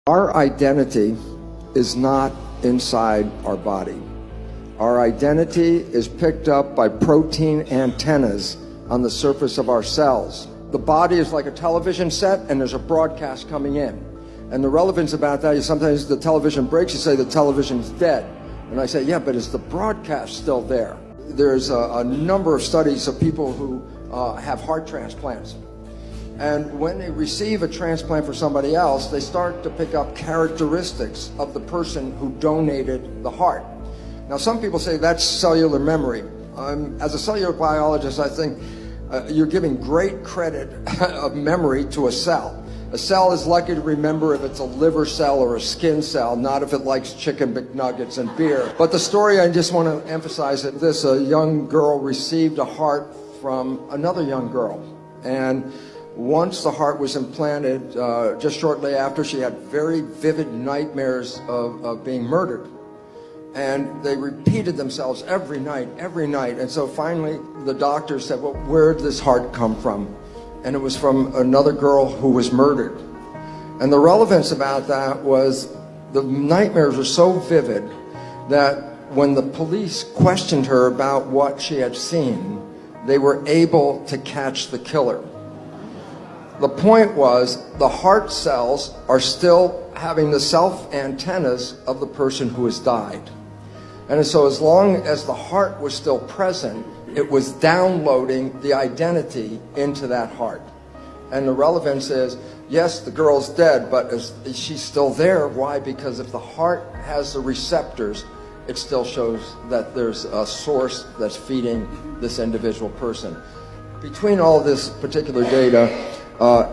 Our identity is not inside our body. Our identity is picked up by protein antennas on the surface of our cells. The body is like a television set, and there's a broadcast coming in. And the relevance about that is sometimes the television breaks, you say the television's dead. And I say, yeah, but is the broadcast still there? There's a number of studies of people who have heart transplants. And when they receive a transplant for somebody else, they start to pick up characteristics of the person who donated the heart. Now, some people say that's cellular memory. As a cellular biologist, I think you're giving great credit of memory to a cell. A cell is lucky to remember if it's a liver cell or a skin cell, not if it likes chicken McNuggets and beer. But the story I just want to emphasize is this: a young girl received a heart from another young girl. And once the heart was implanted, just shortly after, she had very vivid nightmares of being murdered. And they repeated themselves every night. And so finally, the doctor said, well, where did this heart come from? And it was from another girl who was murdered. And the relevance about that was the nightmares were so vivid that when the police questioned her about what she had seen, they were able to catch the killer. The point was, the heart cells are still having the self antennas of the person who has died. And so as long as the heart was still present, it was downloading the identity into that heart. And the relevance is, yes, the girl's dead, but she's still there. Why? Because if the heart has the receptors, it still shows that there's a source that's feeding this individual person. Between all this particular data,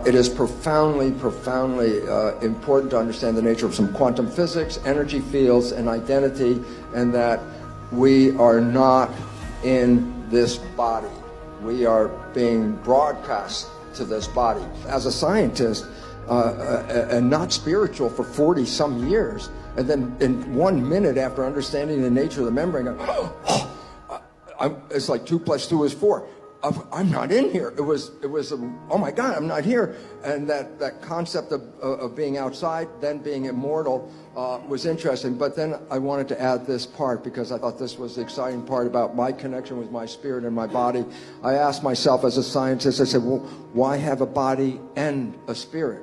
it is profoundly important to understand the nature of some quantum physics, energy fields, and identity, and that we are not in this body. We are being broadcast to this body. As a scientist, and not spiritual for 40 some years, and then in 1 minute after understanding the nature of the membrane, it's like 2 + 2 is 4. I'm not in here. It was oh my God, I'm not here. And that concept of being outside, then being immortal, was interesting. But then I wanted to add this part because I thought this was the exciting part about my connection with my spirit and my body. I asked myself as a scientist, I said, well, why have a body and a spirit?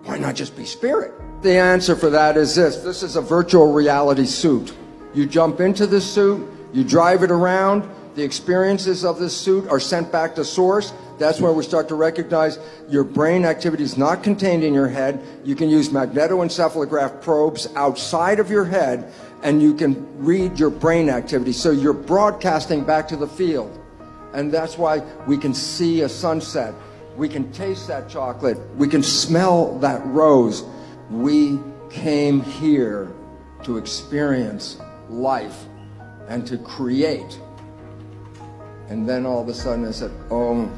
Why not just be spirit? The answer for that is this. This is a virtual reality suit. You jump into this suit, you drive it around. The experiences of this suit are sent back to source. That's where we start to recognize your brain activity is not contained in your head. You can use magnetoencephalograph probes outside of your head, and you can read your brain activity. So you're broadcasting back to the field. And that's why we can see a sunset. We can taste that chocolate. We can smell that rose. We came here to experience life and to create. And then all of a sudden I said, oh,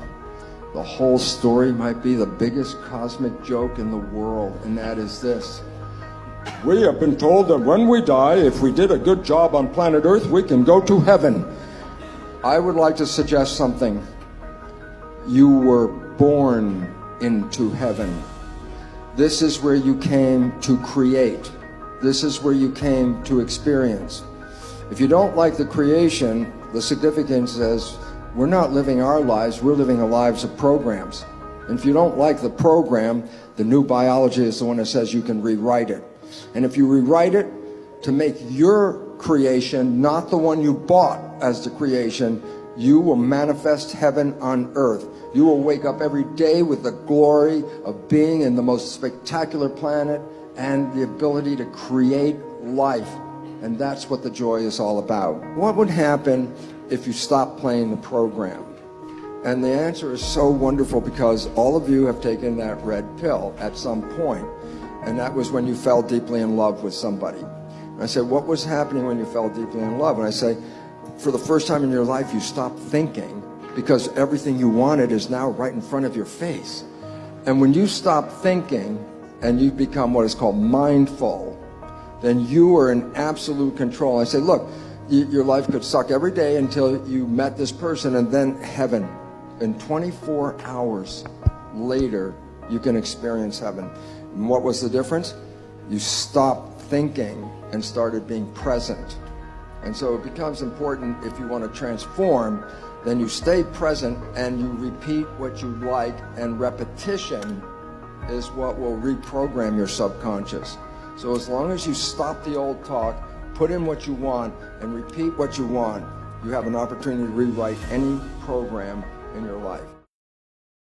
the whole story might be the biggest cosmic joke in the world, and that is this. We have been told that when we die, if we did a good job on planet Earth, we can go to heaven. I would like to suggest something. You were born into heaven. This is where you came to create. This is where you came to experience. If you don't like the creation, the significance is we're not living our lives, we're living the lives of programs. And if you don't like the program, the new biology is the one that says you can rewrite it. And if you rewrite it to make your creation not the one you bought as the creation, you will manifest heaven on earth. You will wake up every day with the glory of being in the most spectacular planet and the ability to create life. And that's what the joy is all about. What would happen if you stopped playing the program? And the answer is so wonderful because all of you have taken that red pill at some point. And that was when you fell deeply in love with somebody. And I said, what was happening when you fell deeply in love? And I say, for the first time in your life, you stopped thinking because everything you wanted is now right in front of your face. And when you stop thinking and you become what is called mindful, then you are in absolute control. I say, look, your life could suck every day until you met this person, and then heaven. In 24 hours later, you can experience heaven. And what was the difference? you stopped thinking and started being present. And so it becomes important, if you want to transform, then you stay present and you repeat what you like, and repetition is what will reprogram your subconscious. So as long as you stop the old talk, put in what you want, and repeat what you want, you have an opportunity to rewrite any program in your life.